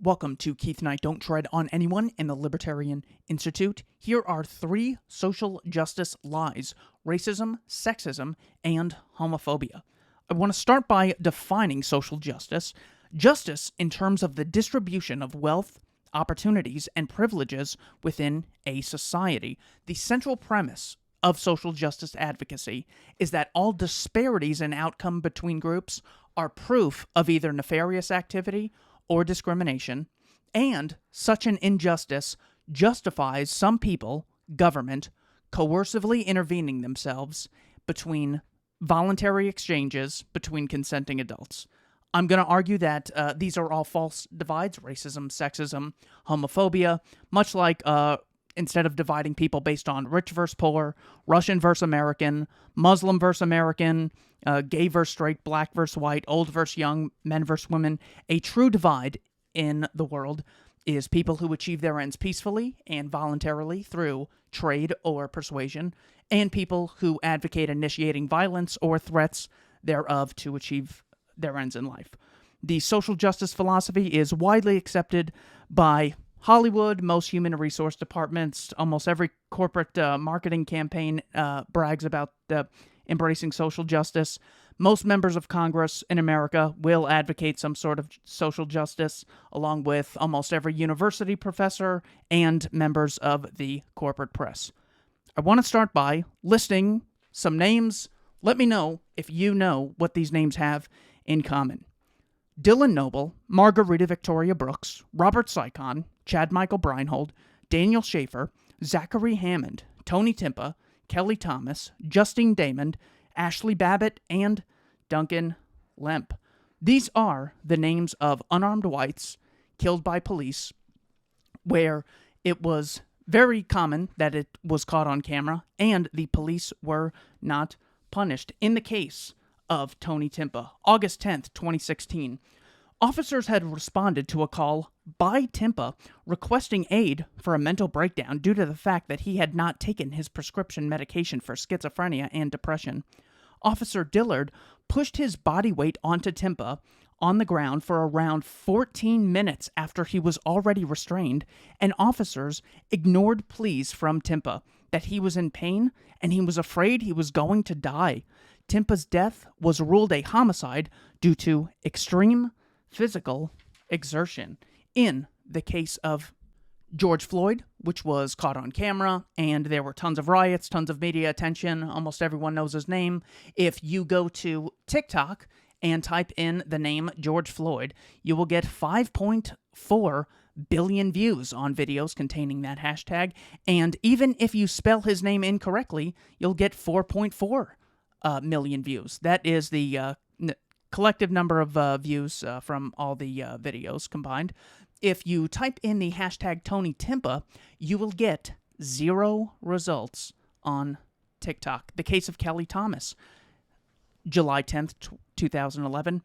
Welcome to Keith Knight Don't Tread on Anyone in the Libertarian Institute. Here are 3 social justice lies: racism, sexism, and homophobia. I want to start by defining social justice. Justice in terms of the distribution of wealth, opportunities, and privileges within a society. The central premise of social justice advocacy is that all disparities in outcome between groups are proof of either nefarious activity or discrimination, and such an injustice justifies some people, government, coercively intervening themselves between voluntary exchanges between consenting adults. I'm going to argue that these are all false divides: racism, sexism, homophobia, much like instead of dividing people based on rich versus poor, Russian versus American, Muslim versus American, gay versus straight, black versus white, old versus young, men versus women, a true divide in the world is people who achieve their ends peacefully and voluntarily through trade or persuasion, and people who advocate initiating violence or threats thereof to achieve their ends in life. The social justice philosophy is widely accepted by Hollywood, most human resource departments. Almost every corporate marketing campaign brags about embracing social justice. Most members of Congress in America will advocate some sort of social justice, along with almost every university professor and members of the corporate press. I want to start by listing some names. Let me know if you know what these names have in common. Dylan Noble, Margarita Victoria Brooks, Robert Sykon, Chad Michael Breinhold, Daniel Schaefer, Zachary Hammond, Tony Timpa, Kelly Thomas, Justine Damond, Ashley Babbitt, and Duncan Lemp. These are the names of unarmed whites killed by police, where it was very common that it was caught on camera, and the police were not punished. In the case of Tony Timpa, August 10th, 2016, officers had responded to a call by Timpa requesting aid for a mental breakdown due to the fact that he had not taken his prescription medication for schizophrenia and depression. Officer Dillard pushed his body weight onto Timpa on the ground for around 14 minutes after he was already restrained, and officers ignored pleas from Timpa that he was in pain and he was afraid he was going to die. Timpa's death was ruled a homicide due to extreme physical exertion. In the case of George Floyd, which was caught on camera, and there were tons of riots, tons of media attention, almost everyone knows his name. If you go to TikTok and type in the name George Floyd, you will get 5.4 billion views on videos containing that hashtag, and even if you spell his name incorrectly, you'll get 4.4 million views. That is the collective number of views from all the videos combined. If you type in the hashtag Tony Timpa, you will get 0 results on TikTok. The case of Kelly Thomas, July 10th, 2011.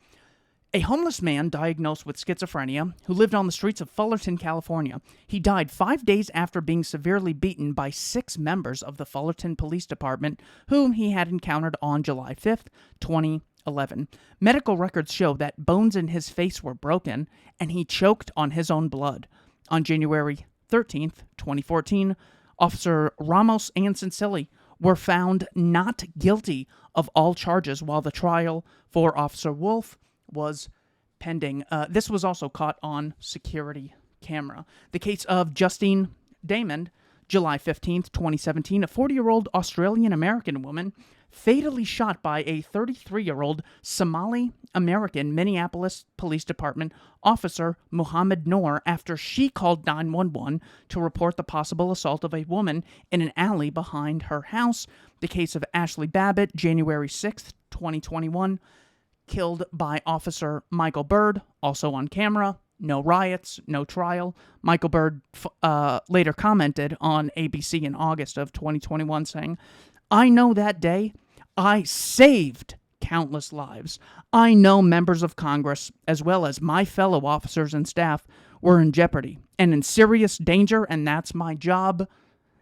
A homeless man diagnosed with schizophrenia who lived on the streets of Fullerton, California. He died 5 days after being severely beaten by 6 members of the Fullerton Police Department, whom he had encountered on July 5th, 2011. Medical records show that bones in his face were broken, and he choked on his own blood. On January 13th, 2014, Officer Ramos and Cincilli were found not guilty of all charges while the trial for Officer Wolf was pending. This was also caught on security camera. The case of Justine Damond, July 15th, 2017, a 40-year-old Australian-American woman fatally shot by a 33-year-old Somali-American Minneapolis Police Department officer, Muhammad Noor, after she called 911 to report the possible assault of a woman in an alley behind her house. The case of Ashley Babbitt, January 6th, 2021, killed by Officer Michael Byrd, also on camera. No riots, no trial. Michael Byrd later commented on ABC in August of 2021 saying, "I know that day I saved countless lives. I know members of Congress, as well as my fellow officers and staff, were in jeopardy and in serious danger, and that's my job."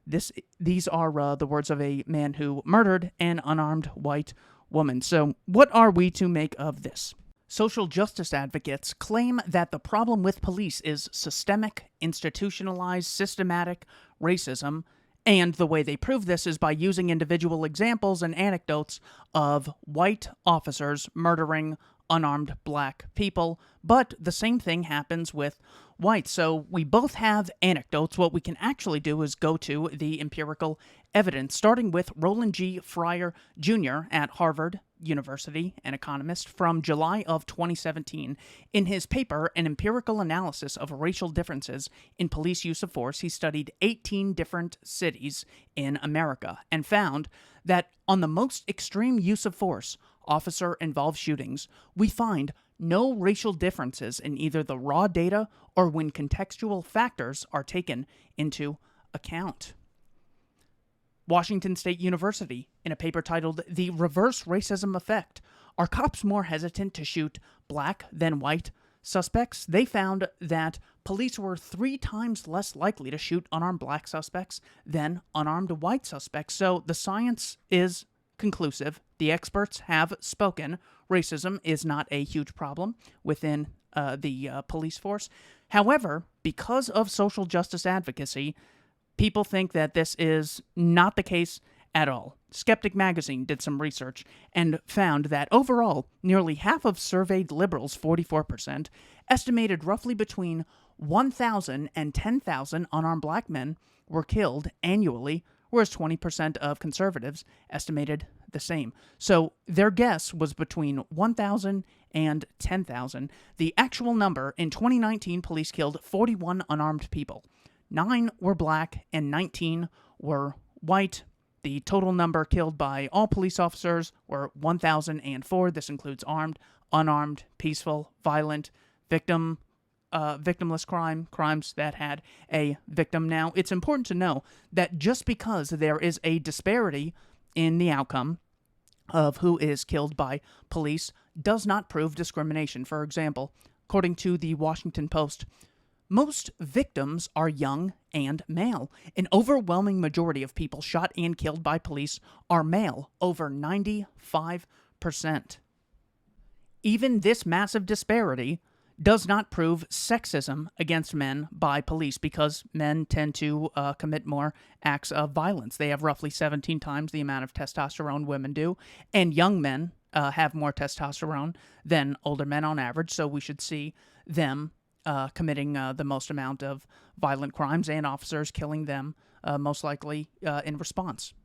These are the words of a man who murdered an unarmed white woman. So what are we to make of this? Social justice advocates claim that the problem with police is systemic, institutionalized, systematic racism, and the way they prove this is by using individual examples and anecdotes of white officers murdering unarmed black people, but the same thing happens with whites. So we both have anecdotes. What we can actually do is go to the empirical evidence, starting with Roland G. Fryer Jr. at Harvard University, an economist, from July of 2017. In his paper, An Empirical Analysis of Racial Differences in Police Use of Force, he studied 18 different cities in America and found that on the most extreme use of force, officer-involved shootings, we find no racial differences in either the raw data or when contextual factors are taken into account. Washington State University, in a paper titled The Reverse Racism Effect, Are Cops More Hesitant to Shoot Black Than White Suspects? They found that police were 3 times less likely to shoot unarmed black suspects than unarmed white suspects. So the science is conclusive. The experts have spoken. Racism is not a huge problem within the police force. However, because of social justice advocacy, people think that this is not the case at all. Skeptic Magazine did some research and found that overall, nearly half of surveyed liberals, 44%, estimated roughly between 1,000 and 10,000 unarmed black men were killed annually, whereas 20% of conservatives estimated the same. So their guess was between 1,000 and 10,000. The actual number in 2019, police killed 41 unarmed people. 9 were black and 19 were white. The total number killed by all police officers were 1,004. This includes armed, unarmed, peaceful, violent, victimless crimes that had a victim. Now, it's important to know that just because there is a disparity in the outcome of who is killed by police does not prove discrimination. For example, according to the Washington Post, most victims are young and male. An overwhelming majority of people shot and killed by police are male, over 95%. Even this massive disparity does not prove sexism against men by police, because men tend to commit more acts of violence. They have roughly 17 times the amount of testosterone women do, and young men have more testosterone than older men on average, so we should see them committing the most amount of violent crimes and officers killing them most likely in response.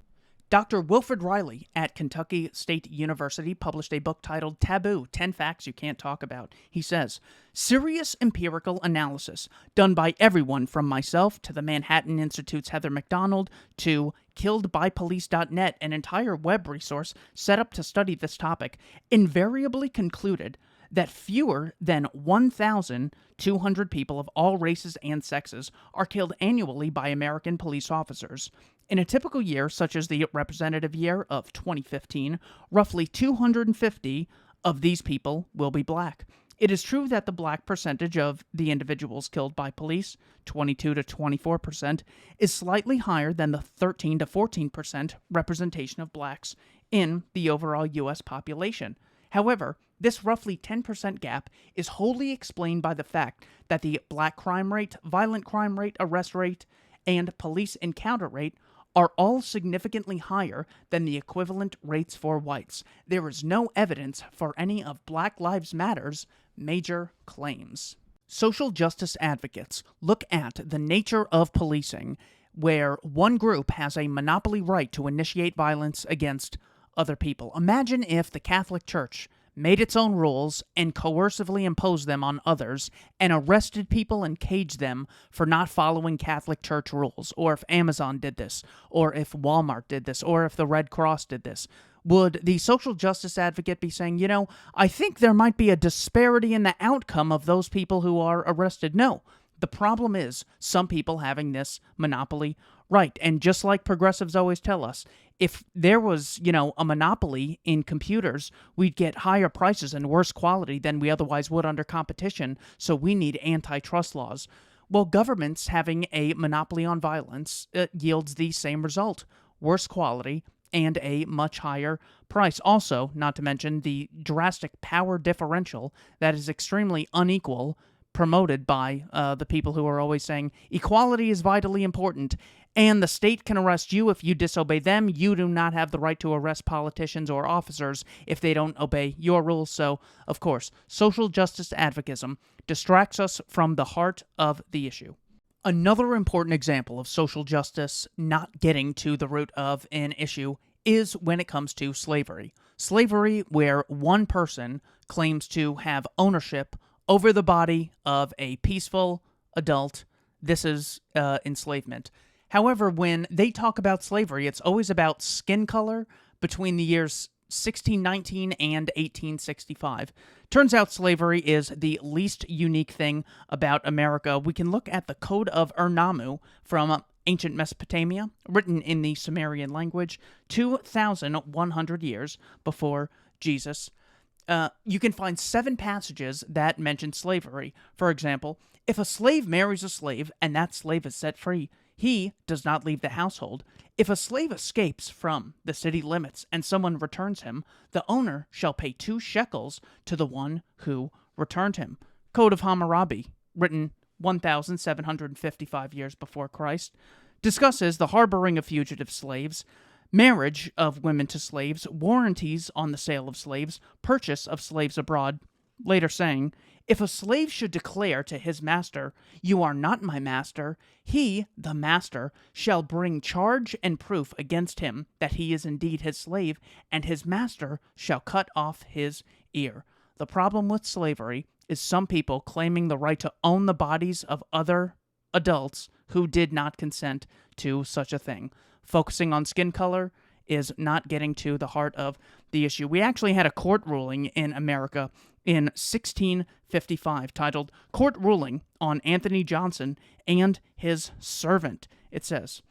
Dr. Wilfred Riley at Kentucky State University published a book titled Taboo, 10 Facts You Can't Talk About. He says, serious empirical analysis done by everyone from myself to the Manhattan Institute's Heather McDonald to killedbypolice.net, an entire web resource set up to study this topic, invariably concluded that fewer than 1,200 people of all races and sexes are killed annually by American police officers. In a typical year, such as the representative year of 2015, roughly 250 of these people will be black. It is true that the black percentage of the individuals killed by police, 22 to 24%, is slightly higher than the 13 to 14% representation of blacks in the overall U.S. population. However, this roughly 10% gap is wholly explained by the fact that the black crime rate, violent crime rate, arrest rate, and police encounter rate are all significantly higher than the equivalent rates for whites. There is no evidence for any of Black Lives Matter's major claims. Social justice advocates look at the nature of policing, where one group has a monopoly right to initiate violence against other people. Imagine if the Catholic Church made its own rules and coercively imposed them on others and arrested people and caged them for not following Catholic Church rules, or if Amazon did this, or if Walmart did this, or if the Red Cross did this. Would the social justice advocate be saying, you know, I think there might be a disparity in the outcome of those people who are arrested? No. The problem is some people having this monopoly right. And just like progressives always tell us, if there was, a monopoly in computers, we'd get higher prices and worse quality than we otherwise would under competition, so we need antitrust laws. Well, governments having a monopoly on violence yields the same result: worse quality and a much higher price. Also, not to mention the drastic power differential that is extremely unequal, promoted by the people who are always saying equality is vitally important, and the state can arrest you if you disobey them. You do not have the right to arrest politicians or officers if they don't obey your rules. So, of course, social justice advocatism distracts us from the heart of the issue. Another important example of social justice not getting to the root of an issue is when it comes to slavery. Slavery where one person claims to have ownership over the body of a peaceful adult. This is enslavement. However, when they talk about slavery, it's always about skin color between the years 1619 and 1865. Turns out slavery is the least unique thing about America. We can look at the Code of Ur-Nammu from ancient Mesopotamia, written in the Sumerian language, 2,100 years before Jesus. You can find 7 passages that mention slavery. For example, if a slave marries a slave and that slave is set free, he does not leave the household. If a slave escapes from the city limits and someone returns him, the owner shall pay 2 shekels to the one who returned him. Code of Hammurabi, written 1,755 years before Christ, discusses the harboring of fugitive slaves, marriage of women to slaves, warranties on the sale of slaves, purchase of slaves abroad, later saying, if a slave should declare to his master, you are not my master, he, the master, shall bring charge and proof against him that he is indeed his slave, and his master shall cut off his ear. The problem with slavery is some people claiming the right to own the bodies of other adults who did not consent to such a thing. Focusing on skin color is not getting to the heart of the issue. We actually had a court ruling in America in 1655 titled Court Ruling on Anthony Johnson and His Servant. It says,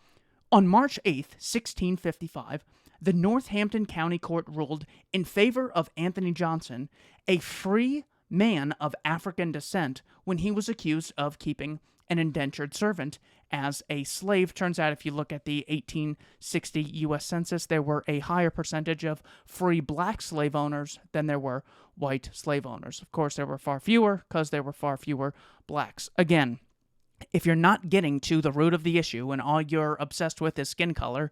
on March 8th, 1655, the Northampton County Court ruled in favor of Anthony Johnson, a free man of African descent, when he was accused of keeping an indentured servant as a slave. Turns out if you look at the 1860 U.S. Census, there were a higher percentage of free black slave owners than there were white slave owners. Of course, there were far fewer because there were far fewer blacks. Again, if you're not getting to the root of the issue and all you're obsessed with is skin color,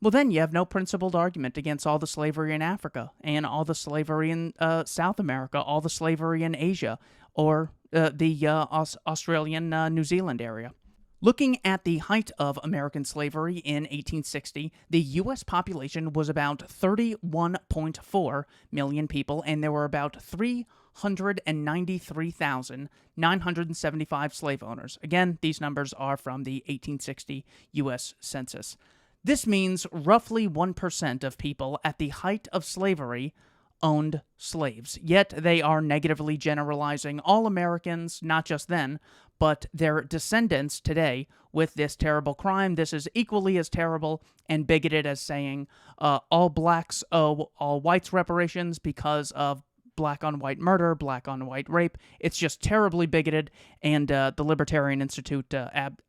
well, then you have no principled argument against all the slavery in Africa and all the slavery in South America, all the slavery in Asia, or the Australian, New Zealand area. Looking at the height of American slavery in 1860, the U.S. population was about 31.4 million people, and there were about 393,975 slave owners. Again, these numbers are from the 1860 U.S. Census. This means roughly 1% of people at the height of slavery owned slaves. Yet they are negatively generalizing all Americans, not just then, but their descendants today with this terrible crime. This is equally as terrible and bigoted as saying all blacks owe all whites reparations because of black-on-white murder, black-on-white rape. It's just terribly bigoted, and the Libertarian Institute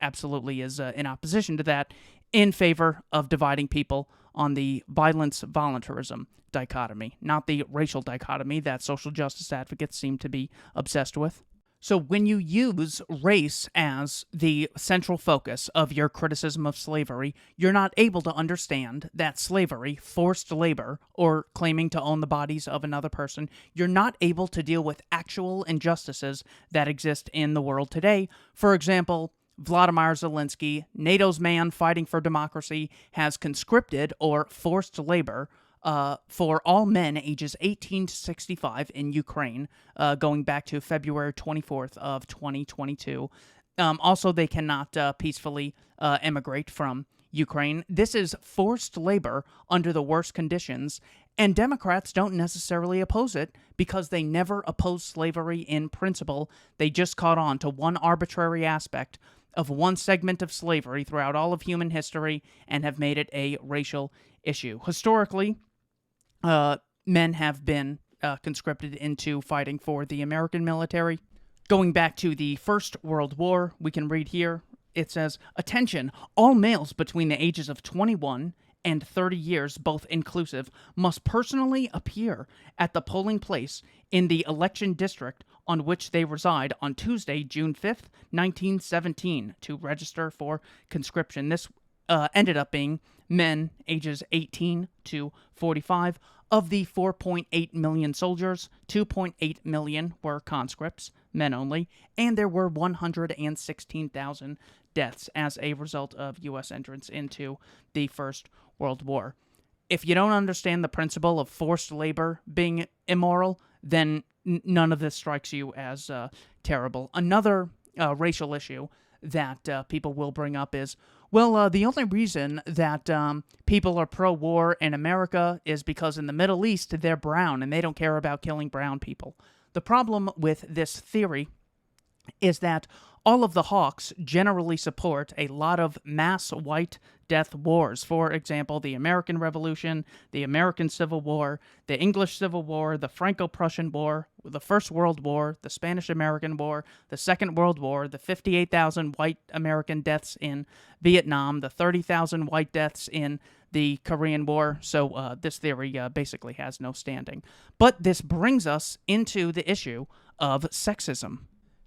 absolutely is in opposition to that, in favor of dividing people on the violence-volunteerism dichotomy, not the racial dichotomy that social justice advocates seem to be obsessed with. So when you use race as the central focus of your criticism of slavery, you're not able to understand that slavery, forced labor, or claiming to own the bodies of another person, you're not able to deal with actual injustices that exist in the world today. For example, Vladimir Zelensky, NATO's man fighting for democracy, has conscripted or forced labor for all men ages 18 to 65 in Ukraine, going back to February 24th of 2022. Also, they cannot peacefully emigrate from Ukraine. This is forced labor under the worst conditions, and Democrats don't necessarily oppose it because they never opposed slavery in principle. They just caught on to one arbitrary aspect of one segment of slavery throughout all of human history and have made it a racial issue. Historically, men have been conscripted into fighting for the American military. Going back to the First World War, we can read here, it says, "Attention, all males between the ages of 21 and 30 years, both inclusive, must personally appear at the polling place in the election district on which they reside on Tuesday, June 5th, 1917, to register for conscription. This ended up being men ages 18 to 45. Of the 4.8 million soldiers, 2.8 million were conscripts, men only, and there were 116,000 deaths as a result of U.S. entrance into the First World War. If you don't understand the principle of forced labor being immoral, then none of this strikes you as terrible. Another racial issue that people will bring up is, well, the only reason that people are pro-war in America is because in the Middle East they're brown and they don't care about killing brown people. The problem with this theory is that all of the hawks generally support a lot of mass white death wars. For example, the American Revolution, the American Civil War, the English Civil War, the Franco-Prussian War, the First World War, the Spanish-American War, the Second World War, the 58,000 white American deaths in Vietnam, the 30,000 white deaths in the Korean War. So this theory basically has no standing. But this brings us into the issue of sexism.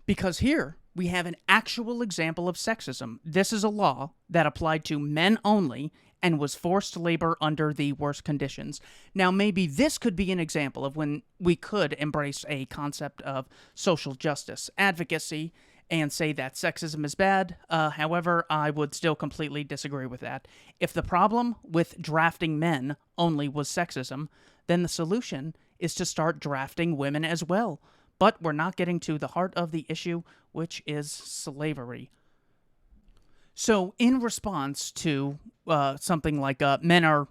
Because here we have an actual example of sexism. This is a law that applied to men only and was forced labor under the worst conditions. Now, maybe this could be an example of when we could embrace a concept of social justice advocacy and say that sexism is bad. However, I would still completely disagree with that. If the problem with drafting men only was sexism, then the solution is to start drafting women as well. But we're not getting to the heart of the issue, which is slavery. So in response to something like men are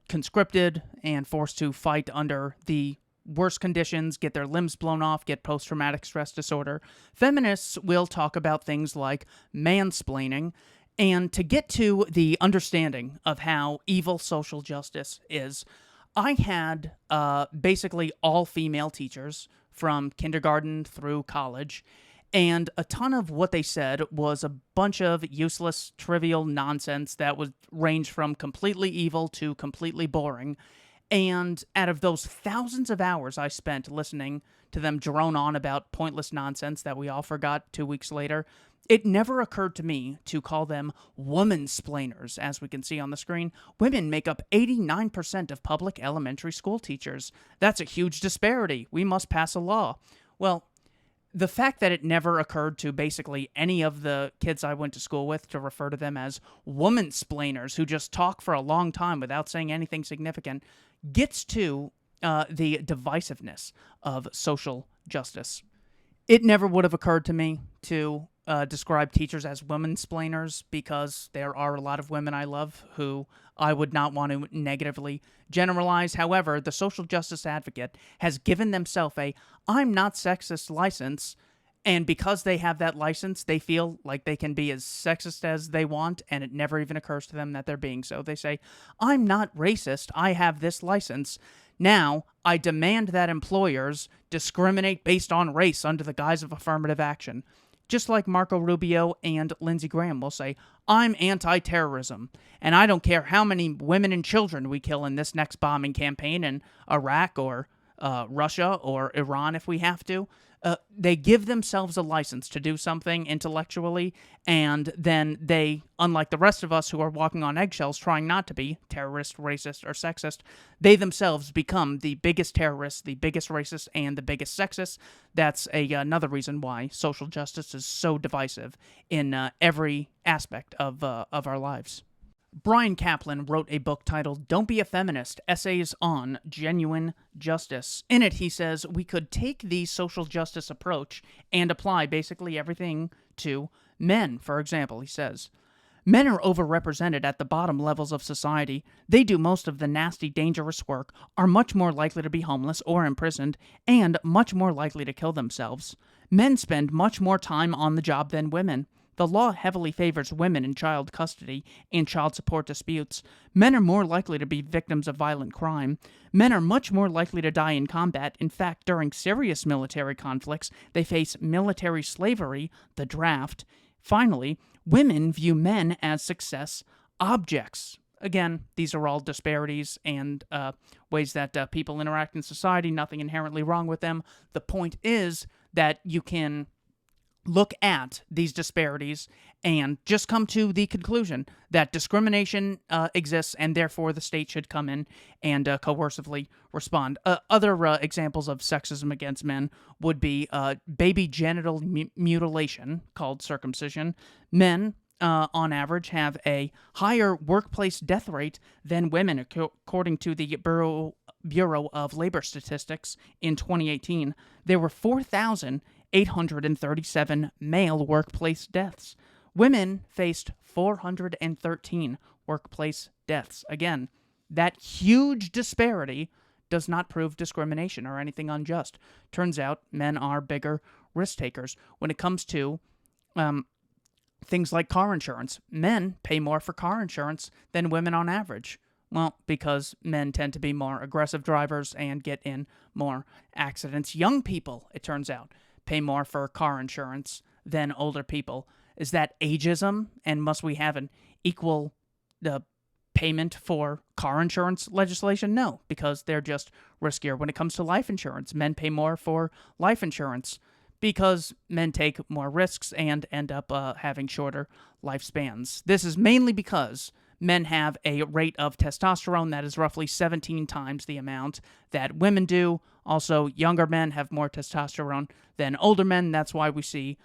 conscripted and forced to fight under the worst conditions, get their limbs blown off, get post-traumatic stress disorder, feminists will talk about things like mansplaining. And to get to the understanding of how evil social justice is, I had basically all female teachers from kindergarten through college, and a ton of what they said was a bunch of useless, trivial nonsense that would range from completely evil to completely boring. And out of those thousands of hours I spent listening to them drone on about pointless nonsense that we all forgot 2 weeks later, it never occurred to me to call them woman-splainers. As we can see on the screen, women make up 89% of public elementary school teachers. That's a huge disparity. We must pass a law. Well, the fact that it never occurred to basically any of the kids I went to school with to refer to them as woman-splainers who just talk for a long time without saying anything significant gets to the divisiveness of social justice. It never would have occurred to me to describe teachers as women-splainers because there are a lot of women I love who I would not want to negatively generalize. However, the social justice advocate has given themselves a I'm not sexist license, and because they have that license, they feel like they can be as sexist as they want, and it never even occurs to them that they're being so. They say, I'm not racist, I have this license. Now, I demand that employers discriminate based on race under the guise of affirmative action. Just like Marco Rubio and Lindsey Graham will say, I'm anti-terrorism, and I don't care how many women and children we kill in this next bombing campaign in Iraq or Russia or Iran if we have to. They give themselves a license to do something intellectually, and then they, unlike the rest of us who are walking on eggshells trying not to be terrorist, racist, or sexist, they themselves become the biggest terrorists, the biggest racist, and the biggest sexist. That's another reason why social justice is so divisive in every aspect of our lives. Brian Kaplan wrote a book titled Don't Be a Feminist, Essays on Genuine Justice. In it, he says we could take the social justice approach and apply basically everything to men. For example, he says, men are overrepresented at the bottom levels of society. They do most of the nasty, dangerous work, are much more likely to be homeless or imprisoned, and much more likely to kill themselves. Men spend much more time on the job than women. The law heavily favors women in child custody and child support disputes. Men are more likely to be victims of violent crime. Men are much more likely to die in combat. In fact, during serious military conflicts, they face military slavery, the draft. Finally, women view men as success objects. Again, these are all disparities and ways that people interact in society, nothing inherently wrong with them. The point is that you can look at these disparities and just come to the conclusion that discrimination exists and therefore the state should come in and coercively respond. Other examples of sexism against men would be baby genital mutilation, called circumcision. Men, on average, have a higher workplace death rate than women, according to the Bureau of Labor Statistics in 2018. There were 4,837 male workplace deaths. Women faced 413 workplace deaths. Again, that huge disparity does not prove discrimination or anything unjust. Turns out men are bigger risk takers. When it comes to things like car insurance, men pay more for car insurance than women on average. Well, because men tend to be more aggressive drivers and get in more accidents. Young people, it turns out, pay more for car insurance than older people. Is that ageism? And must we have an equal payment for car insurance legislation? No, because they're just riskier. When it comes to life insurance, men pay more for life insurance because men take more risks and end up having shorter lifespans. This is mainly because men have a rate of testosterone that is roughly 17 times the amount that women do. Also, younger men have more testosterone than older men. That's why we see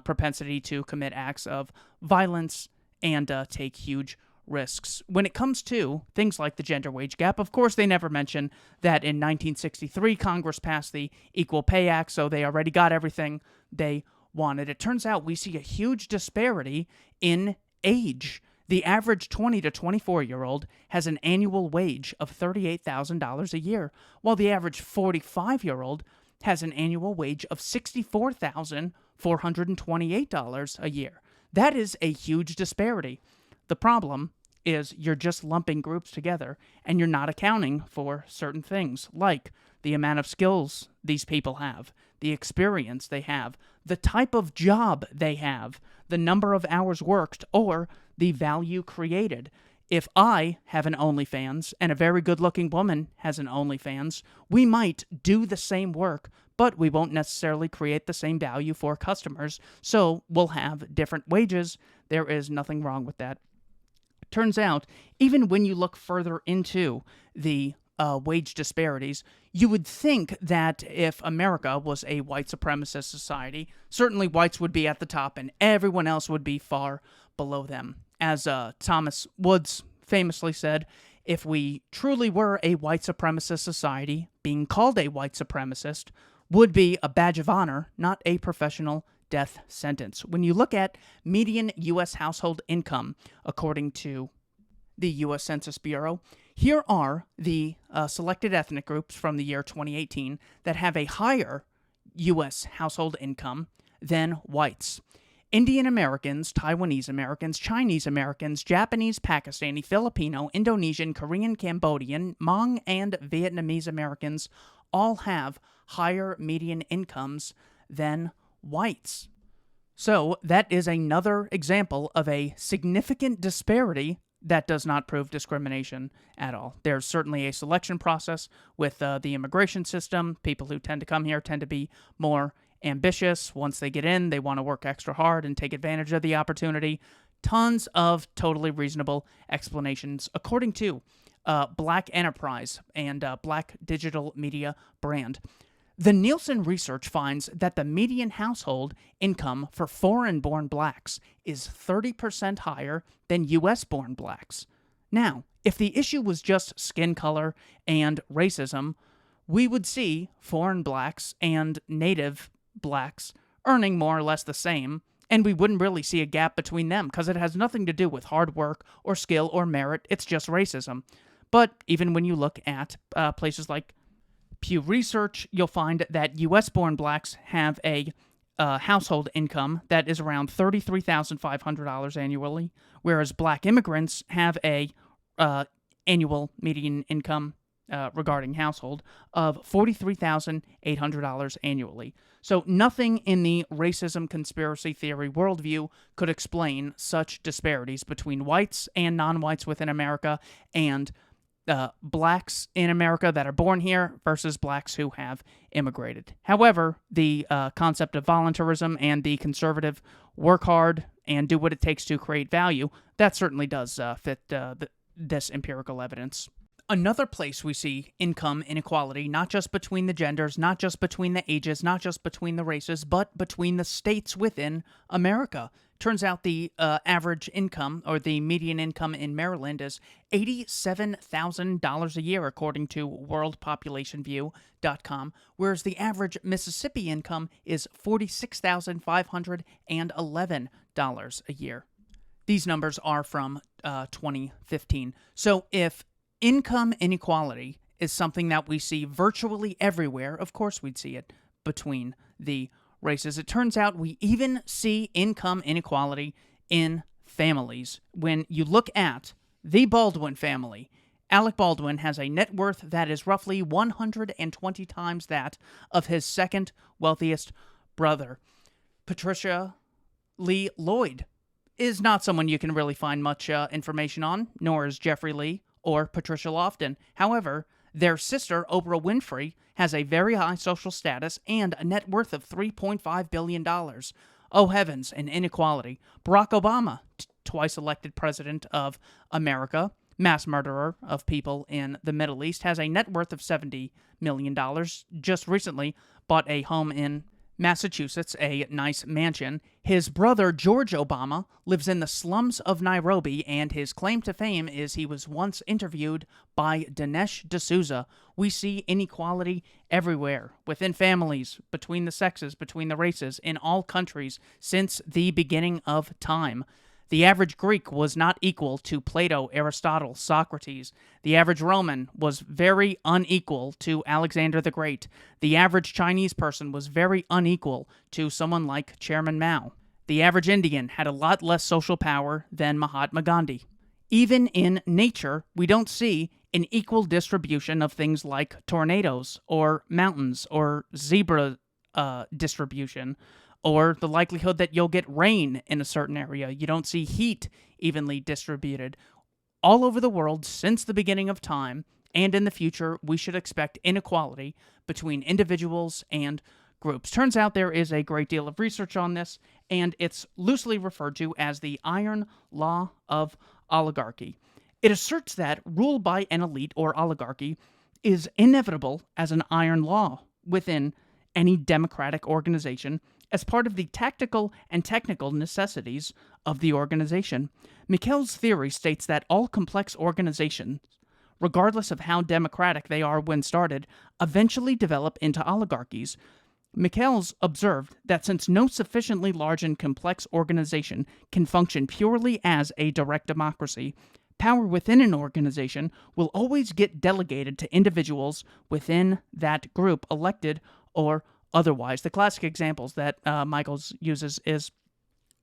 propensity to commit acts of violence and take huge risks. When it comes to things like the gender wage gap, of course, they never mention that in 1963, Congress passed the Equal Pay Act, so they already got everything they wanted. It turns out we see a huge disparity in age. The average 20 to 24-year-old has an annual wage of $38,000 a year, while the average 45-year-old has an annual wage of $64,428 a year. That is a huge disparity. The problem is you're just lumping groups together and you're not accounting for certain things like the amount of skills these people have, the experience they have, the type of job they have, the number of hours worked, or the value created. If I have an OnlyFans and a very good-looking woman has an OnlyFans, we might do the same work, but we won't necessarily create the same value for customers, so we'll have different wages. There is nothing wrong with that. Turns out, even when you look further into the wage disparities, you would think that if America was a white supremacist society, certainly whites would be at the top and everyone else would be far below them. As Thomas Woods famously said, if we truly were a white supremacist society, being called a white supremacist would be a badge of honor, not a professional death sentence. When you look at median U.S. household income, according to the U.S. Census Bureau, here are the selected ethnic groups from the year 2018 that have a higher U.S. household income than whites. Indian Americans, Taiwanese Americans, Chinese Americans, Japanese, Pakistani, Filipino, Indonesian, Korean, Cambodian, Hmong, and Vietnamese Americans all have higher median incomes than whites. So that is another example of a significant disparity that does not prove discrimination at all. There's certainly a selection process with the immigration system. People who tend to come here tend to be more ambitious. Once they get in, they want to work extra hard and take advantage of the opportunity. Tons of totally reasonable explanations, according to Black Enterprise and Black Digital Media Brand. The Nielsen research finds that the median household income for foreign-born blacks is 30% higher than U.S.-born blacks. Now, if the issue was just skin color and racism, we would see foreign blacks and native blacks earning more or less the same, and we wouldn't really see a gap between them because it has nothing to do with hard work or skill or merit. It's just racism. But even when you look at places like Pew Research, you'll find that U.S.-born blacks have a household income that is around $33,500 annually, whereas black immigrants have a annual median income regarding household of $43,800 annually. So nothing in the racism conspiracy theory worldview could explain such disparities between whites and non-whites within America, and blacks in America that are born here versus blacks who have immigrated. However, the concept of volunteerism and the conservative work hard and do what it takes to create value, that certainly does fit this empirical evidence. Another place we see income inequality, not just between the genders, not just between the ages, not just between the races, but between the states within America. Turns out the average income, or the median income in Maryland, is $87,000 a year, according to worldpopulationview.com, whereas the average Mississippi income is $46,511 a year. These numbers are from 2015. So if income inequality is something that we see virtually everywhere, of course we'd see it between the races. It turns out we even see income inequality in families. When you look at the Baldwin family, Alec Baldwin has a net worth that is roughly 120 times that of his second wealthiest brother. Patricia Lee Lloyd is not someone you can really find much information on, nor is Jeffrey Lee or Patricia Lofton. However, their sister, Oprah Winfrey, has a very high social status and a net worth of $3.5 billion. Oh heavens, an inequality. Barack Obama, twice elected president of America, mass murderer of people in the Middle East, has a net worth of $70 million. Just recently bought a home in Massachusetts, a nice mansion. His brother, George Obama, lives in the slums of Nairobi, and his claim to fame is he was once interviewed by Dinesh D'Souza. We see inequality everywhere, within families, between the sexes, between the races, in all countries, since the beginning of time. The average Greek was not equal to Plato, Aristotle, Socrates. The average Roman was very unequal to Alexander the Great. The average Chinese person was very unequal to someone like Chairman Mao. The average Indian had a lot less social power than Mahatma Gandhi. Even in nature, we don't see an equal distribution of things like tornadoes or mountains or zebra distribution, or the likelihood that you'll get rain in a certain area. You don't see heat evenly distributed. All over the world, since the beginning of time, and in the future, we should expect inequality between individuals and groups. Turns out there is a great deal of research on this, and it's loosely referred to as the iron law of oligarchy. It asserts that rule by an elite or oligarchy is inevitable as an iron law within any democratic organization, as part of the tactical and technical necessities of the organization. Mikkel's theory states that all complex organizations, regardless of how democratic they are when started, eventually develop into oligarchies. Mikkel's observed that since no sufficiently large and complex organization can function purely as a direct democracy, power within an organization will always get delegated to individuals within that group, elected or otherwise. The classic examples that Michaels uses is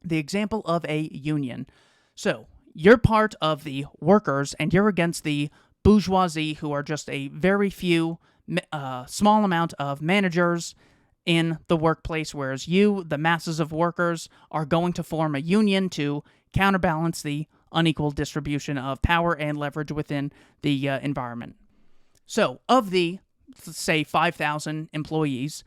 the example of a union. So, you're part of the workers, and you're against the bourgeoisie, who are just a very few, small amount of managers in the workplace, whereas you, the masses of workers, are going to form a union to counterbalance the unequal distribution of power and leverage within the environment. So, of the, say, 5,000 employees,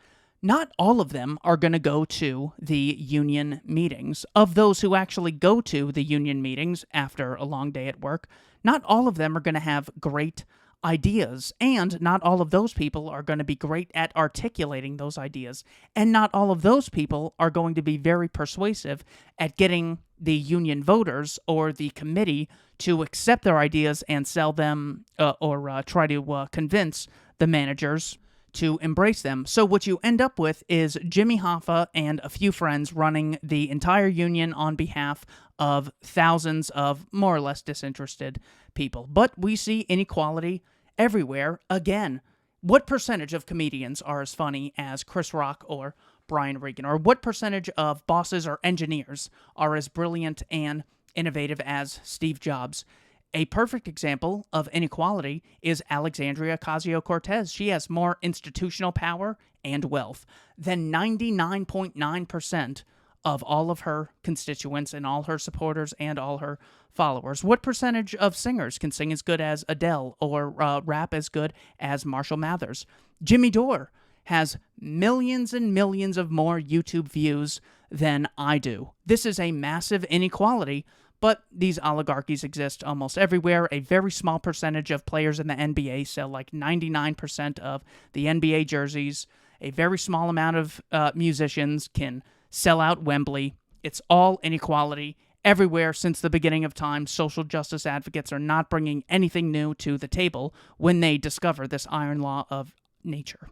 not all of them are going to go to the union meetings. Of those who actually go to the union meetings after a long day at work, not all of them are going to have great ideas, and not all of those people are going to be great at articulating those ideas, and not all of those people are going to be very persuasive at getting the union voters or the committee to accept their ideas and sell them or try to convince the managers to embrace them. So what you end up with is Jimmy Hoffa and a few friends running the entire union on behalf of thousands of more or less disinterested people. But we see inequality everywhere again. What percentage of comedians are as funny as Chris Rock or Brian Regan? Or what percentage of bosses or engineers are as brilliant and innovative as Steve Jobs? A perfect example of inequality is Alexandria Ocasio-Cortez. She has more institutional power and wealth than 99.9% of all of her constituents and all her supporters and all her followers. What percentage of singers can sing as good as Adele or rap as good as Marshall Mathers? Jimmy Dore has millions and millions of more YouTube views than I do. This is a massive inequality, but these oligarchies exist almost everywhere. A very small percentage of players in the NBA sell like 99% of the NBA jerseys. A very small amount of musicians can sell out Wembley. It's all inequality everywhere since the beginning of time. Social justice advocates are not bringing anything new to the table when they discover this iron law of nature.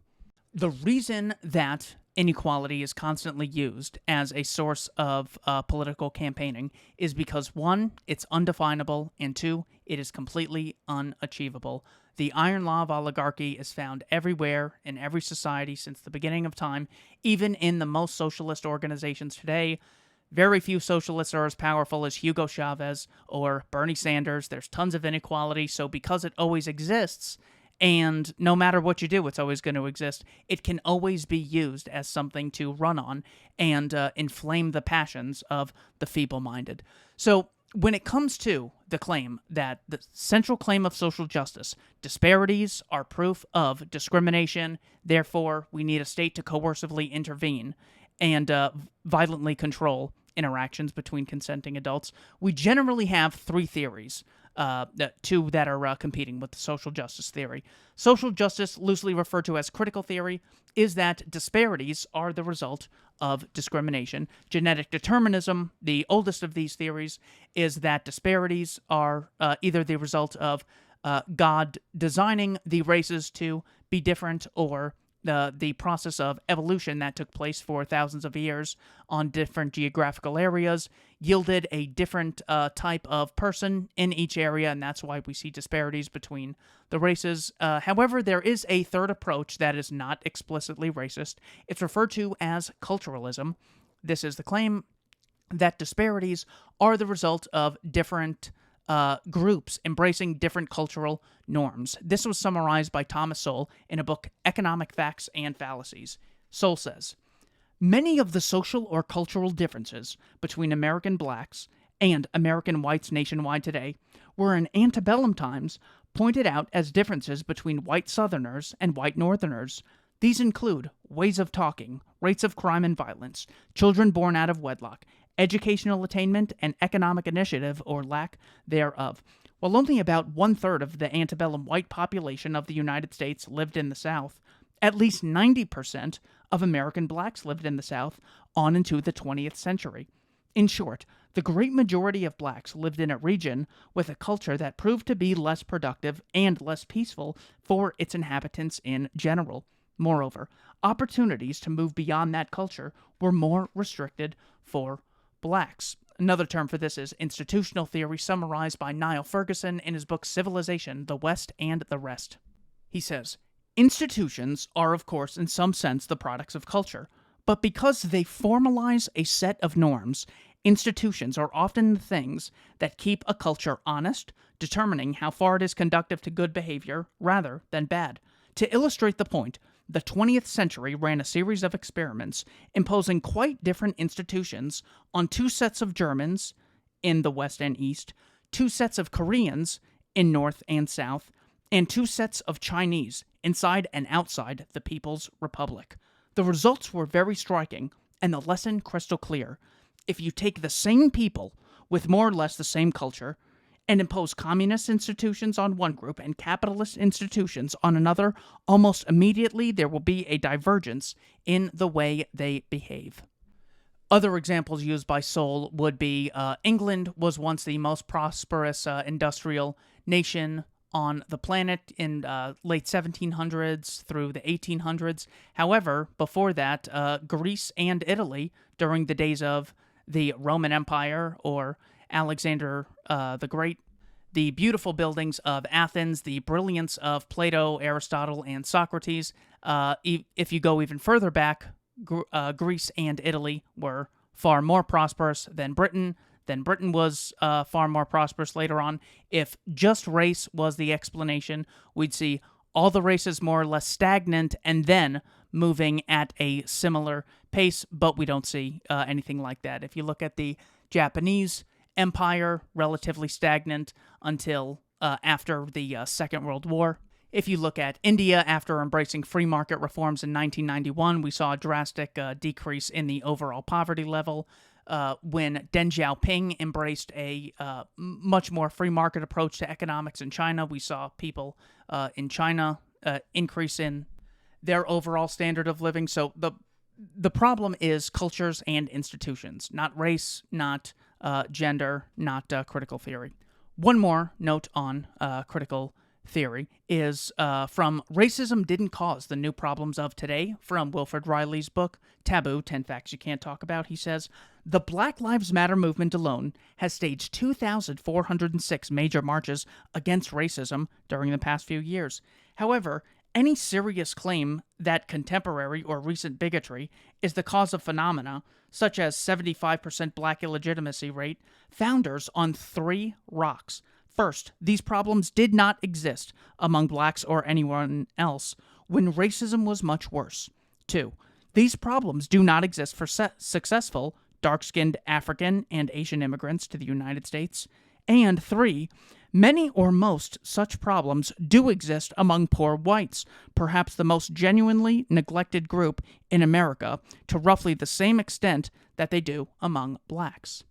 The reason that inequality is constantly used as a source of political campaigning is because, one, it's undefinable, and two, it is completely unachievable. The iron law of oligarchy is found everywhere in every society since the beginning of time, even in the most socialist organizations today. Very few socialists are as powerful as Hugo Chavez or Bernie Sanders. There's tons of inequality, so because it always exists, and no matter what you do, it's always going to exist, it can always be used as something to run on and inflame the passions of the feeble-minded. So when it comes to the claim that the central claim of social justice, disparities are proof of discrimination, therefore we need a state to coercively intervene and violently control interactions between consenting adults, we generally have three theories. Two that are competing with the social justice theory. Social justice, loosely referred to as critical theory, is that disparities are the result of discrimination. Genetic determinism, the oldest of these theories, is that disparities are either the result of God designing the races to be different, or the process of evolution that took place for thousands of years on different geographical areas yielded a different type of person in each area, and that's why we see disparities between the races. However, there is a third approach that is not explicitly racist. It's referred to as culturalism. This is the claim that disparities are the result of different groups embracing different cultural norms. This was summarized by Thomas Sowell in a book, Economic Facts and Fallacies. Sowell says, many of the social or cultural differences between American blacks and American whites nationwide today were in antebellum times pointed out as differences between white Southerners and white Northerners. These include ways of talking, rates of crime and violence, children born out of wedlock, educational attainment, and economic initiative or lack thereof. While only about 1/3 of the antebellum white population of the United States lived in the South, at least 90% of American blacks lived in the South on into the 20th century. In short, the great majority of blacks lived in a region with a culture that proved to be less productive and less peaceful for its inhabitants in general. Moreover, opportunities to move beyond that culture were more restricted for blacks. Another term for this is institutional theory, summarized by Niall Ferguson in his book Civilization, the West and the Rest. He says, institutions are, of course, in some sense the products of culture, but because they formalize a set of norms, institutions are often the things that keep a culture honest, determining how far it is conducive to good behavior rather than bad. To illustrate the point, the 20th century ran a series of experiments imposing quite different institutions on two sets of Germans in the West and East, two sets of Koreans in North and South, and two sets of Chinese inside and outside the People's Republic. The results were very striking, and the lesson crystal clear. If you take the same people with more or less the same culture and impose communist institutions on one group and capitalist institutions on another, almost immediately there will be a divergence in the way they behave. Other examples used by Sowell would be England was once the most prosperous industrial nation on the planet in late 1700s through the 1800s. However, before that, Greece and Italy, during the days of the Roman Empire or Alexander the Great, the beautiful buildings of Athens, the brilliance of Plato, Aristotle, and Socrates. If you go even further back, Greece and Italy were far more prosperous than Britain, then Britain was far more prosperous later on. If just race was the explanation, we'd see all the races more or less stagnant and then moving at a similar pace, but we don't see anything like that. If you look at the Japanese Empire, relatively stagnant until after the Second World War. If you look at India, after embracing free market reforms in 1991, we saw a drastic decrease in the overall poverty level. When Deng Xiaoping embraced a much more free market approach to economics in China, we saw people in China increase in their overall standard of living. So the problem is cultures and institutions, not race, not gender, not critical theory. One more note on critical theory is from Racism Didn't Cause the New Problems of Today, from Wilfred Riley's book, Taboo, 10 Facts You Can't Talk About. He says, the Black Lives Matter movement alone has staged 2,406 major marches against racism during the past few years. However, any serious claim that contemporary or recent bigotry is the cause of phenomena, such as 75% black illegitimacy rate, founders on 3 rocks. First, these problems did not exist among blacks or anyone else when racism was much worse. 2, these problems do not exist for successful, dark-skinned African and Asian immigrants to the United States. And 3, many or most such problems do exist among poor whites, perhaps the most genuinely neglected group in America, to roughly the same extent that they do among blacks.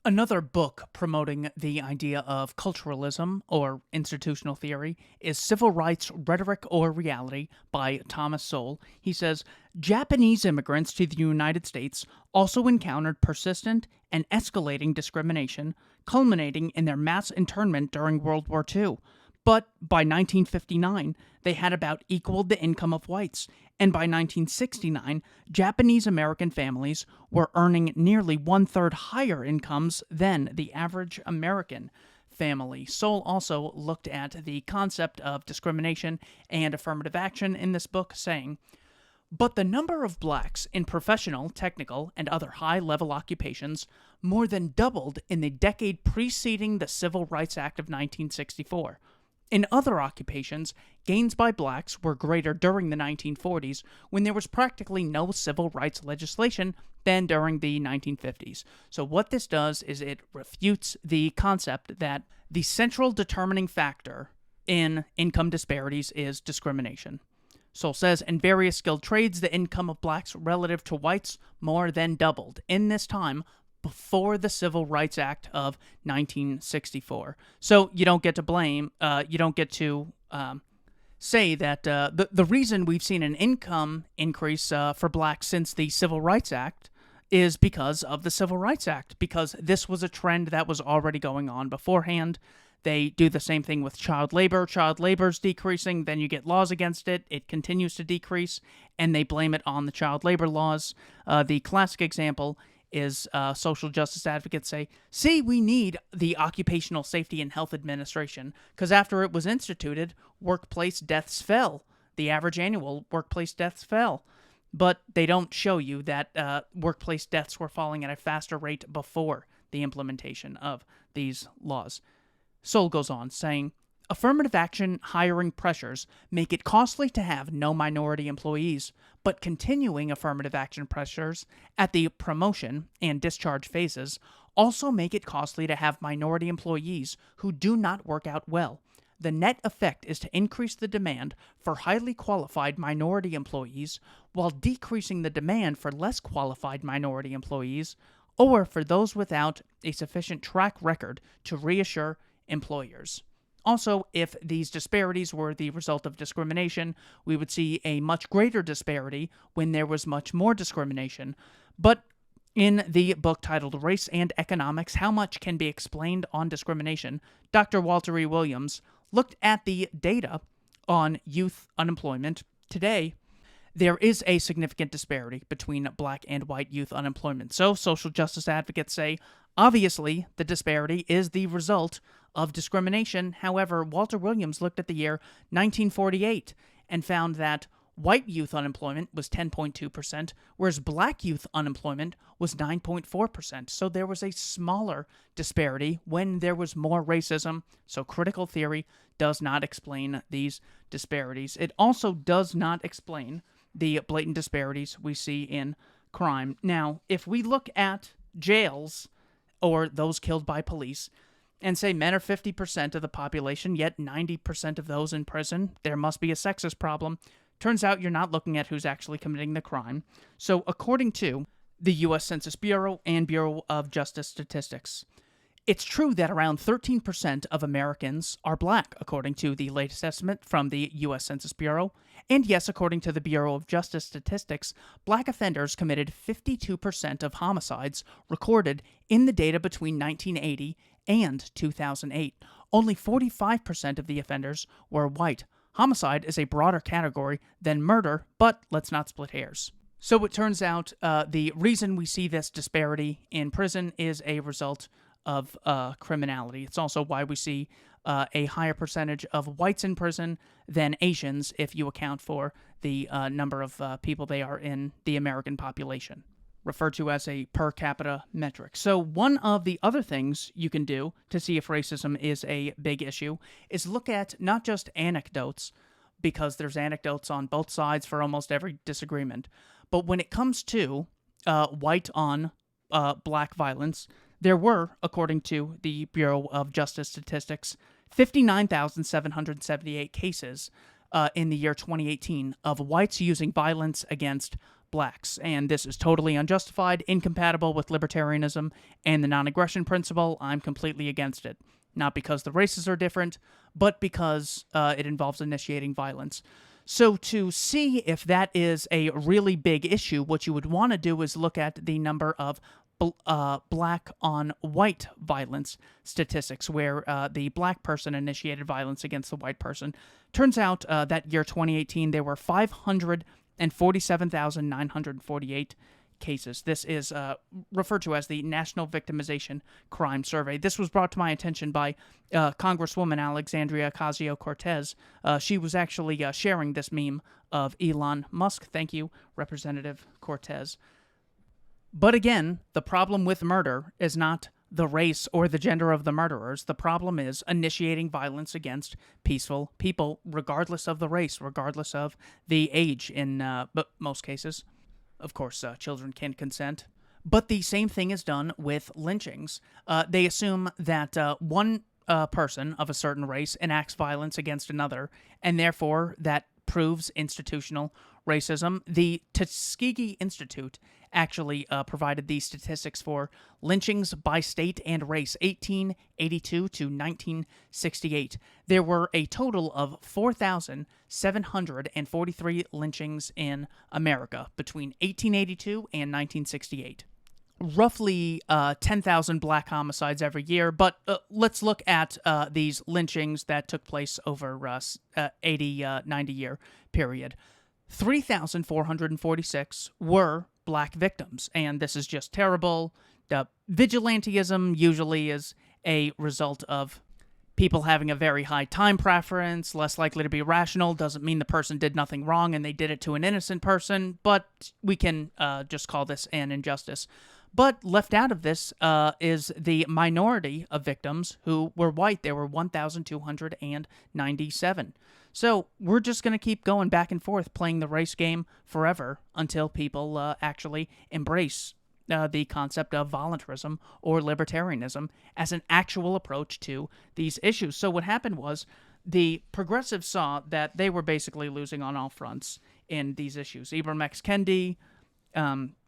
Another book promoting the idea of culturalism, or institutional theory, is Civil Rights, Rhetoric or Reality by Thomas Sowell. He says, Japanese immigrants to the United States also encountered persistent and escalating discrimination, culminating in their mass internment during World War II. But by 1959, they had about equaled the income of whites, and by 1969, Japanese American families were earning nearly 1/3 higher incomes than the average American family. Sowell also looked at the concept of discrimination and affirmative action in this book, saying, but the number of blacks in professional, technical, and other high-level occupations more than doubled in the decade preceding the Civil Rights Act of 1964. In other occupations, gains by blacks were greater during the 1940s, when there was practically no civil rights legislation, than during the 1950s. So what this does is it refutes the concept that the central determining factor in income disparities is discrimination. Sowell says, in various skilled trades, the income of blacks relative to whites more than doubled in this time before the Civil Rights Act of 1964. So you don't get to blame, you don't get to say that the reason we've seen an income increase for blacks since the Civil Rights Act is because of the Civil Rights Act, because this was a trend that was already going on beforehand. They do the same thing with child labor. Child labor is decreasing, then you get laws against it, it continues to decrease, and they blame it on the child labor laws. The classic example is social justice advocates say, see, we need the Occupational Safety and Health Administration, because after it was instituted, workplace deaths fell. The average annual workplace deaths fell. But they don't show you that workplace deaths were falling at a faster rate before the implementation of these laws. Sowell goes on, saying, affirmative action hiring pressures make it costly to have no minority employees, but continuing affirmative action pressures at the promotion and discharge phases also make it costly to have minority employees who do not work out well. The net effect is to increase the demand for highly qualified minority employees while decreasing the demand for less qualified minority employees, or for those without a sufficient track record to reassure employers. Also, if these disparities were the result of discrimination, we would see a much greater disparity when there was much more discrimination. But in the book titled Race and Economics, How Much Can Be Explained on Discrimination, Dr. Walter E. Williams looked at the data on youth unemployment. Today, there is a significant disparity between black and white youth unemployment. So social justice advocates say, obviously, the disparity is the result of discrimination. However, Walter Williams looked at the year 1948 and found that White youth unemployment was 10.2%, whereas black youth unemployment was 9.4%. So there was a smaller disparity when there was more racism. So critical theory does not explain these disparities. It also does not explain the blatant disparities we see in crime. Now, if we look at jails or those killed by police and say men are 50% of the population, yet 90% of those in prison, there must be a sexist problem. Turns out you're not looking at who's actually committing the crime. So according to the U.S. Census Bureau and Bureau of Justice Statistics, it's true that around 13% of Americans are black, according to the latest estimate from the U.S. Census Bureau. And yes, according to the Bureau of Justice Statistics, black offenders committed 52% of homicides recorded in the data between 1980 and 2008. Only 45% of the offenders were white. Homicide is a broader category than murder, but let's not split hairs. So it turns out the reason we see this disparity in prison is a result of criminality. It's also why we see a higher percentage of whites in prison than Asians if you account for the number of people they are in the American population, referred to as a per capita metric. So one of the other things you can do to see if racism is a big issue is look at not just anecdotes, because there's anecdotes on both sides for almost every disagreement, but when it comes to white on black violence, there were, according to the Bureau of Justice Statistics, 59,778 cases in the year 2018 of whites using violence against blacks. And this is totally unjustified, incompatible with libertarianism and the non-aggression principle. I'm completely against it. Not because the races are different, but because it involves initiating violence. So to see if that is a really big issue, what you would want to do is look at the number of black on white violence statistics, where the black person initiated violence against the white person. Turns out that year 2018, there were 547,948 cases. This is referred to as the National Victimization Crime Survey. This was brought to my attention by Congresswoman Alexandria Ocasio-Cortez. She was actually sharing this meme of Elon Musk. Thank you, Representative Cortez. But again, the problem with murder is not the race or the gender of the murderers. The problem is initiating violence against peaceful people, regardless of the race, regardless of the age in most cases. Of course, children can consent. But the same thing is done with lynchings. They assume that one person of a certain race enacts violence against another, and therefore that proves institutional racism. The Tuskegee Institute actually provided these statistics for lynchings by state and race, 1882 to 1968. There were a total of 4,743 lynchings in America between 1882 and 1968. Roughly 10,000 black homicides every year, but let's look at these lynchings that took place over 90-year period. 3,446 were black victims, and this is just terrible. Vigilantism usually is a result of people having a very high time preference, less likely to be rational. Doesn't mean the person did nothing wrong and they did it to an innocent person, but we can just call this an injustice. But left out of this is the minority of victims who were white. There were 1,297. So we're just going to keep going back and forth, playing the race game forever until people actually embrace the concept of volunteerism or libertarianism as an actual approach to these issues. So what happened was the progressives saw that they were basically losing on all fronts in these issues. Ibram X. Kendi,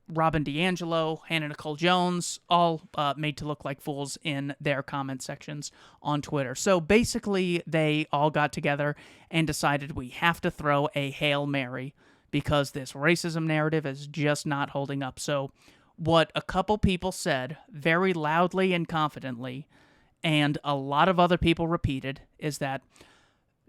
Robin DiAngelo, Hannah Nicole Jones, all made to look like fools in their comment sections on Twitter. So basically, they all got together and decided we have to throw a Hail Mary because this racism narrative is just not holding up. So what a couple people said very loudly and confidently, and a lot of other people repeated, is that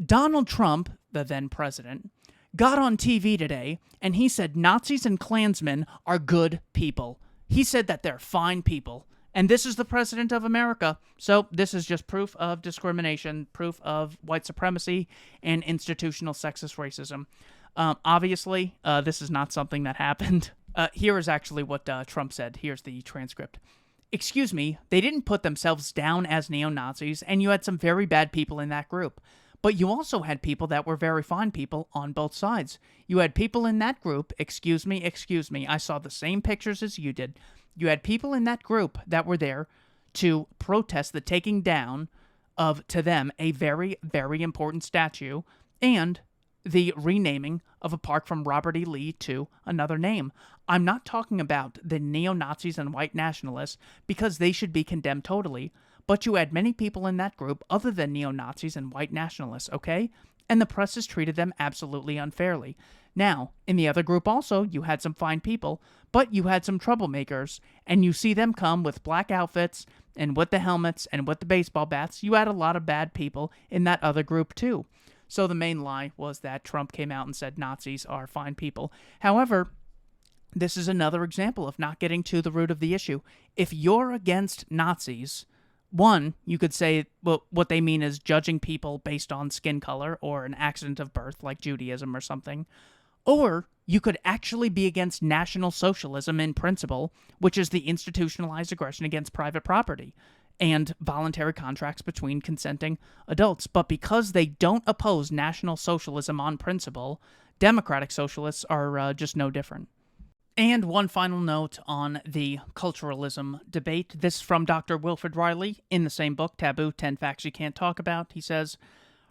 Donald Trump, the then president, got on TV today, and he said Nazis and Klansmen are good people. He said that they're fine people. And this is the president of America. So this is just proof of discrimination, proof of white supremacy and institutional sexist racism. Obviously, this is not something that happened. Here is actually what Trump said. Here's the transcript. Excuse me, they didn't put themselves down as neo-Nazis, and you had some very bad people in that group. But you also had people that were very fine people on both sides. You had people in that group, excuse me, I saw the same pictures as you did. You had people in that group that were there to protest the taking down of, to them, a very, very important statue and the renaming of a park from Robert E. Lee to another name. I'm not talking about the neo-Nazis and white nationalists because they should be condemned totally, but you had many people in that group other than neo-Nazis and white nationalists, okay? And the press has treated them absolutely unfairly. Now, in the other group also, you had some fine people, but you had some troublemakers, and you see them come with black outfits and with the helmets and with the baseball bats. You had a lot of bad people in that other group too. So the main lie was that Trump came out and said Nazis are fine people. However, this is another example of not getting to the root of the issue. If you're against Nazis, one, you could say what they mean is judging people based on skin color or an accident of birth like Judaism or something. Or you could actually be against National Socialism in principle, which is the institutionalized aggression against private property and voluntary contracts between consenting adults. But because they don't oppose National Socialism on principle, democratic socialists are just no different. And one final note on the culturalism debate. This is from Dr. Wilfred Riley in the same book, Taboo, 10 Facts You Can't Talk About. He says,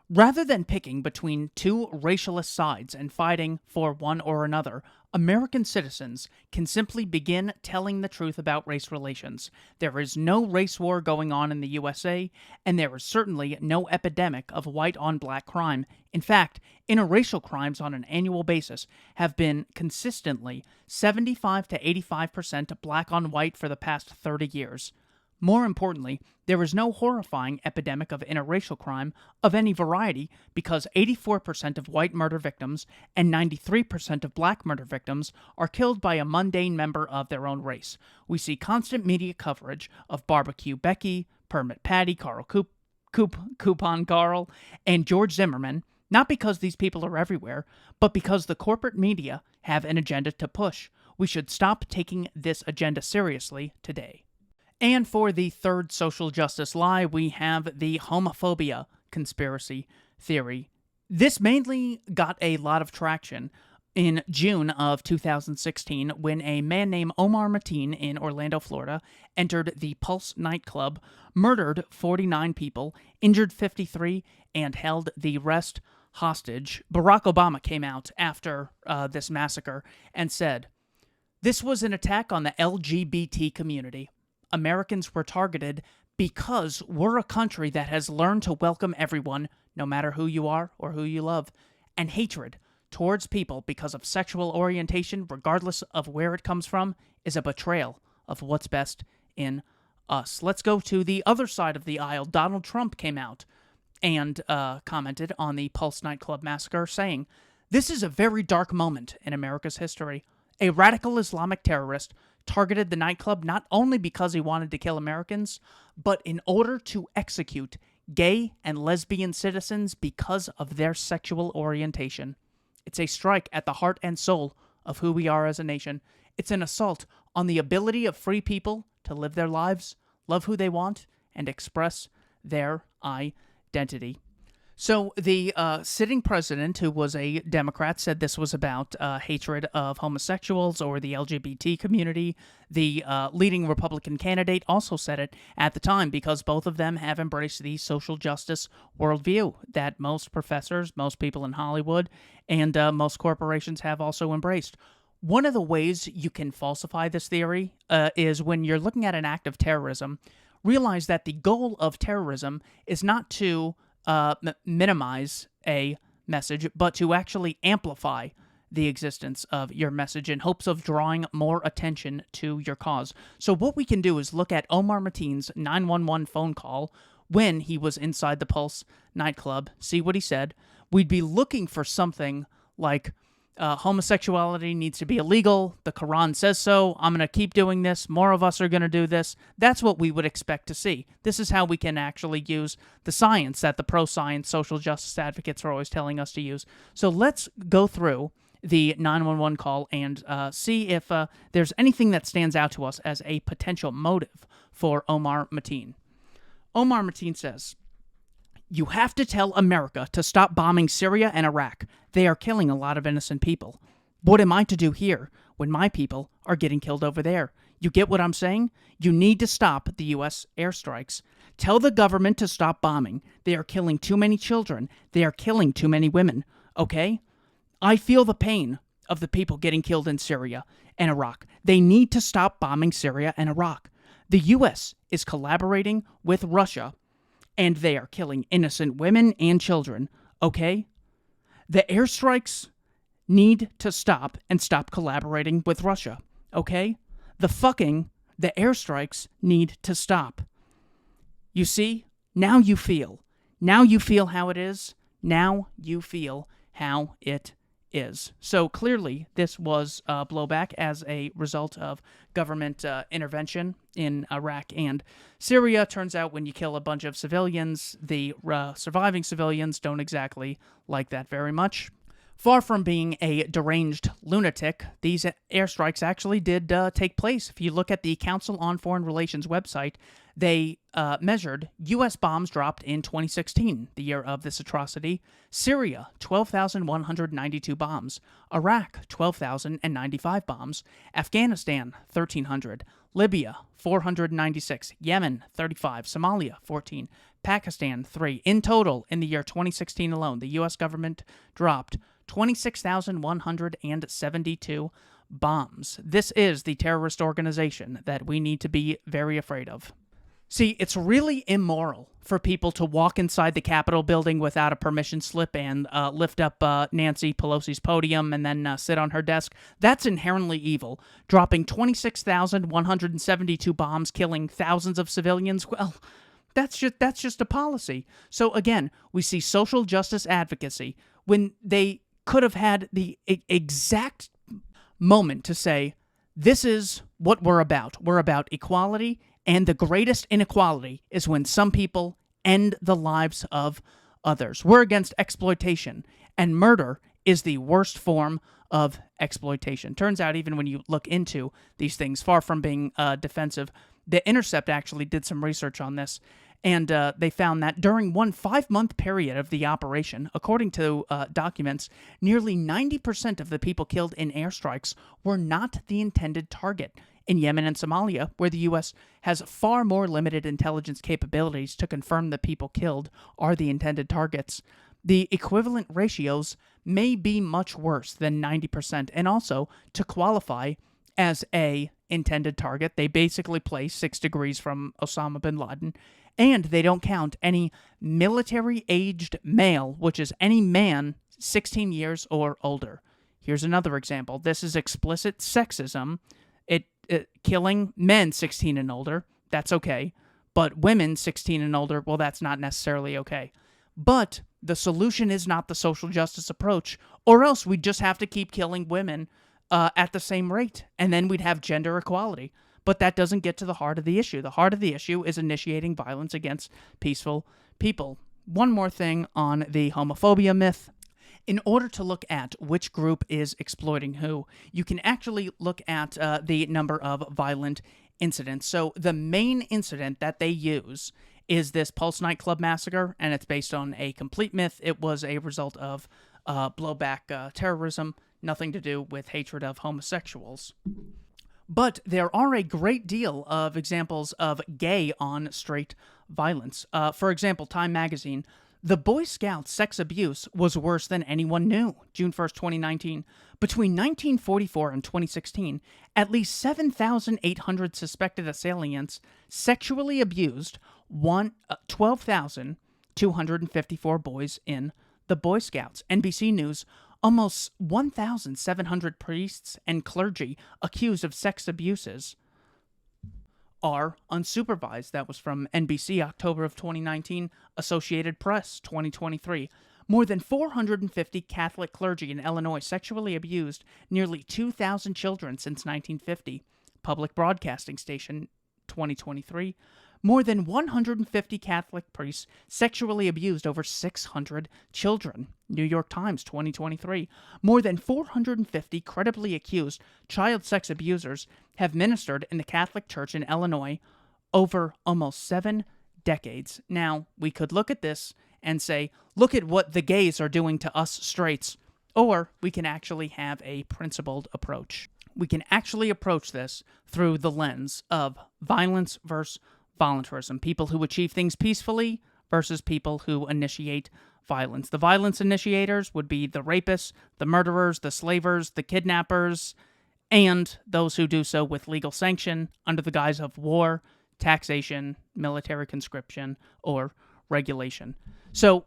rather than picking between two racialist sides and fighting for one or another, American citizens can simply begin telling the truth about race relations. There is no race war going on in the USA, and there is certainly no epidemic of white-on-black crime. In fact, interracial crimes on an annual basis have been consistently 75 to 85% black on white for the past 30 years. More importantly, there is no horrifying epidemic of interracial crime of any variety because 84% of white murder victims and 93% of black murder victims are killed by a mundane member of their own race. We see constant media coverage of Barbecue Becky, Permit Patty, Carl Coupon Carl, and George Zimmerman, not because these people are everywhere, but because the corporate media have an agenda to push. We should stop taking this agenda seriously today. And for the third social justice lie, we have the homophobia conspiracy theory. This mainly got a lot of traction in June of 2016 when a man named Omar Mateen in Orlando, Florida, entered the Pulse nightclub, murdered 49 people, injured 53, and held the rest hostage. Barack Obama came out after this massacre and said, "This was an attack on the LGBT community. Americans were targeted because we're a country that has learned to welcome everyone, no matter who you are or who you love, and hatred towards people because of sexual orientation, regardless of where it comes from, is a betrayal of what's best in us." Let's go to the other side of the aisle. Donald Trump came out and commented on the Pulse nightclub massacre, saying, "This is a very dark moment in America's history. A radical Islamic terrorist targeted the nightclub not only because he wanted to kill Americans, but in order to execute gay and lesbian citizens because of their sexual orientation. It's a strike at the heart and soul of who we are as a nation. It's an assault on the ability of free people to live their lives, love who they want, and express their identity." So the sitting president, who was a Democrat, said this was about hatred of homosexuals or the LGBT community. The leading Republican candidate also said it at the time because both of them have embraced the social justice worldview that most professors, most people in Hollywood, and most corporations have also embraced. One of the ways you can falsify this theory is when you're looking at an act of terrorism, realize that the goal of terrorism is not to minimize a message, but to actually amplify the existence of your message in hopes of drawing more attention to your cause. So what we can do is look at Omar Mateen's 911 phone call when he was inside the Pulse nightclub, see what he said. We'd be looking for something like, homosexuality needs to be illegal. The Quran says so. I'm going to keep doing this. More of us are going to do this. That's what we would expect to see. This is how we can actually use the science that the pro-science social justice advocates are always telling us to use. So let's go through the 911 call and see if there's anything that stands out to us as a potential motive for Omar Mateen. Omar Mateen says, "You have to tell America to stop bombing Syria and Iraq. They are killing a lot of innocent people. What am I to do here when my people are getting killed over there? You get what I'm saying? You need to stop the U.S. airstrikes. Tell the government to stop bombing. They are killing too many children. They are killing too many women. Okay? I feel the pain of the people getting killed in Syria and Iraq. They need to stop bombing Syria and Iraq. The U.S. is collaborating with Russia, and they are killing innocent women and children. Okay? The airstrikes need to stop and stop collaborating with Russia. Okay? The airstrikes need to stop. You see? Now you feel. Now you feel how it is. Now you feel how it is." So clearly, this was blowback as a result of government intervention in Iraq and Syria. Turns out when you kill a bunch of civilians, the surviving civilians don't exactly like that very much. Far from being a deranged lunatic, these airstrikes actually did take place. If you look at the Council on Foreign Relations website, they measured U.S. bombs dropped in 2016, the year of this atrocity. Syria, 12,192 bombs. Iraq, 12,095 bombs. Afghanistan, 1,300. Libya, 496. Yemen, 35. Somalia, 14. Pakistan, 3. In total, in the year 2016 alone, the U.S. government dropped 26,172 bombs. This is the terrorist organization that we need to be very afraid of. See, it's really immoral for people to walk inside the Capitol building without a permission slip and lift up Nancy Pelosi's podium and then sit on her desk. That's inherently evil. Dropping 26,172 bombs, killing thousands of civilians, well, that's just a policy. So again, we see social justice advocacy when they could have had the exact moment to say, this is what we're about. We're about equality, and the greatest inequality is when some people end the lives of others. We're against exploitation, and murder is the worst form of exploitation. Turns out, even when you look into these things, far from being defensive, The Intercept actually did some research on this, and they found that during one 5-month period of the operation, according to documents, nearly 90% of the people killed in airstrikes were not the intended target. In Yemen and Somalia, where the U.S. has far more limited intelligence capabilities to confirm the people killed are the intended targets, the equivalent ratios may be much worse than 90%. And also, to qualify as a intended target, they basically place 6 degrees from Osama bin Laden, and they don't count any military-aged male, which is any man 16 years or older. Here's another example. This is explicit sexism. Killing men 16 and older, that's okay. But women 16 and older, well, that's not necessarily okay. But the solution is not the social justice approach, or else we'd just have to keep killing women at the same rate, and then we'd have gender equality. But that doesn't get to the heart of the issue. The heart of the issue is initiating violence against peaceful people. One more thing on the homophobia myth. In order to look at which group is exploiting who, you can actually look at the number of violent incidents. So the main incident that they use is this Pulse nightclub massacre, and it's based on a complete myth. It was a result of blowback terrorism, nothing to do with hatred of homosexuals. But there are a great deal of examples of gay on straight violence. For example, Time magazine, the Boy Scouts sex abuse was worse than anyone knew. June 1st, 2019. Between 1944 and 2016, at least 7,800 suspected assailants sexually abused 12,254 boys in the Boy Scouts. NBC News, almost 1,700 priests and clergy accused of sex abuses are unsupervised. That was from NBC, October of 2019. Associated Press, 2023. More than 450 Catholic clergy in Illinois sexually abused nearly 2,000 children since 1950. Public Broadcasting Station, 2023. More than 150 Catholic priests sexually abused over 600 children. New York Times, 2023. More than 450 credibly accused child sex abusers have ministered in the Catholic Church in Illinois over almost 7 decades. Now, we could look at this and say, look at what the gays are doing to us straights. Or we can actually have a principled approach. We can actually approach this through the lens of violence versus volunteerism. People who achieve things peacefully versus people who initiate violence. The violence initiators would be the rapists, the murderers, the slavers, the kidnappers, and those who do so with legal sanction under the guise of war, taxation, military conscription, or regulation. So,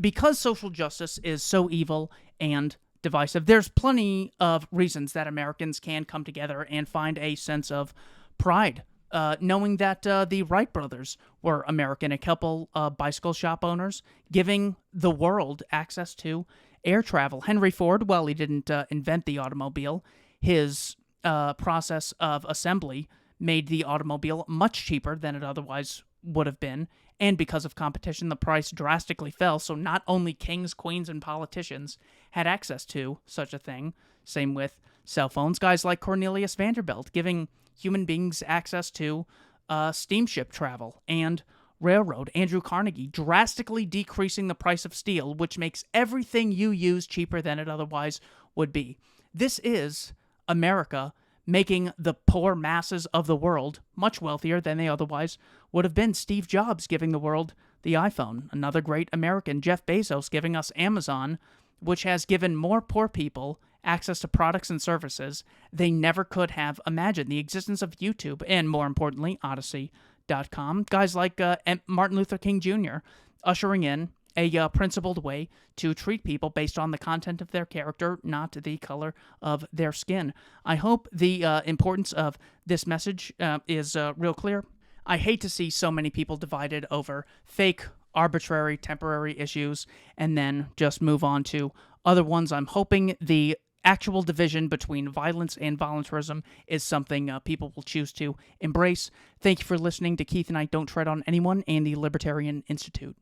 because social justice is so evil and divisive, there's plenty of reasons that Americans can come together and find a sense of pride, knowing that the Wright brothers were American, a couple bicycle shop owners, giving the world access to air travel. Henry Ford, while he didn't invent the automobile, his process of assembly made the automobile much cheaper than it otherwise would have been, and because of competition, the price drastically fell, so not only kings, queens, and politicians had access to such a thing. Same with cell phones. Guys like Cornelius Vanderbilt giving human beings access to steamship travel and railroad. Andrew Carnegie drastically decreasing the price of steel, which makes everything you use cheaper than it otherwise would be. This is America making the poor masses of the world much wealthier than they otherwise would have been. Steve Jobs giving the world the iPhone. Another great American, Jeff Bezos, giving us Amazon, which has given more poor people access to products and services they never could have imagined. The existence of YouTube, and more importantly, Odyssey.com. Guys like Martin Luther King Jr. ushering in a principled way to treat people based on the content of their character, not the color of their skin. I hope the importance of this message is real clear. I hate to see so many people divided over fake, arbitrary, temporary issues and then just move on to other ones. I'm hoping the actual division between violence and volunteerism is something people will choose to embrace. Thank you for listening to Keith and I Don't Tread on Anyone and the Libertarian Institute.